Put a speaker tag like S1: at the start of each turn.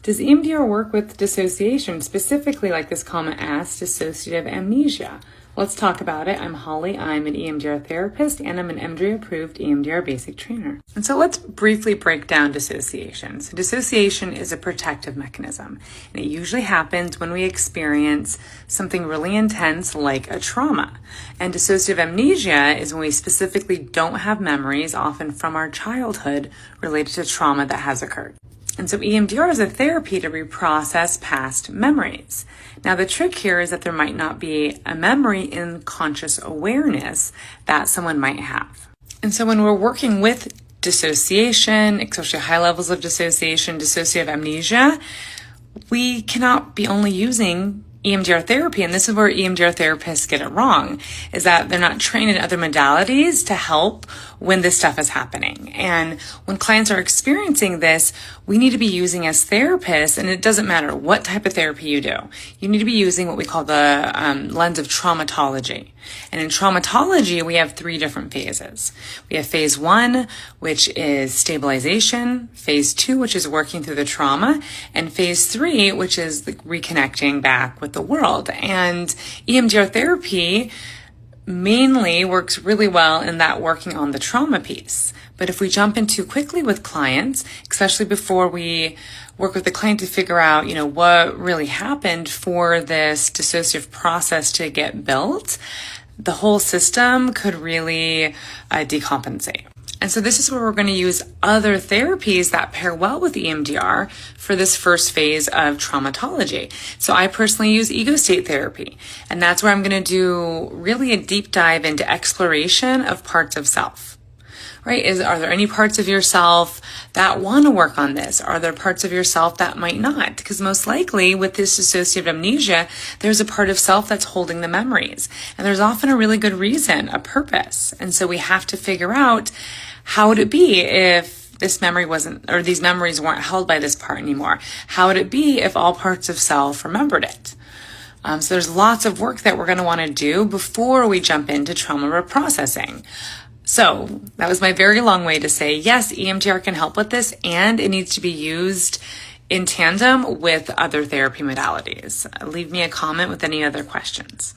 S1: Does EMDR work with dissociation, specifically like this comment asked, dissociative amnesia? Let's talk about it. I'm Holly. I'm an EMDR therapist and I'm an MDRA-approved EMDR basic trainer. And so let's briefly break down dissociation. So dissociation is a protective mechanism, and it usually happens when we experience something really intense like a trauma. And dissociative amnesia is when we specifically don't have memories, often from our childhood, related to trauma that has occurred. And so EMDR is a therapy to reprocess past memories. Now, the trick here is that there might not be a memory in conscious awareness that someone might have. And so when we're working with dissociation, especially high levels of dissociation, dissociative amnesia, we cannot be only using EMDR therapy, and this is where EMDR therapists get it wrong, is that they're not trained in other modalities to help when this stuff is happening. And when clients are experiencing this, we need to be using as therapists, and it doesn't matter what type of therapy you do. You need to be using what we call the lens of traumatology. And in traumatology, we have 3 different phases. We have phase 1, which is stabilization, phase 2, which is working through the trauma, and phase 3, which is reconnecting back with the world. And EMDR therapy mainly works really well in that working on the trauma piece. But if we jump in too quickly with clients, especially before we work with the client to figure out, what really happened for this dissociative process to get built, the whole system could really decompensate. And so this is where we're going to use other therapies that pair well with EMDR for this first phase of traumatology. So I personally use ego state therapy, and that's where I'm going to do really a deep dive into exploration of parts of self. Right? Are there any parts of yourself that want to work on this? Are there parts of yourself that might not? Because most likely with this dissociative amnesia, there's a part of self that's holding the memories. And there's often a really good reason, a purpose. And so we have to figure out, how would it be if this memory wasn't, or these memories weren't held by this part anymore? How would it be if all parts of self remembered it? So there's lots of work that we're going to want to do before we jump into trauma reprocessing. So that was my very long way to say, yes, EMDR can help with this, and it needs to be used in tandem with other therapy modalities. Leave me a comment with any other questions.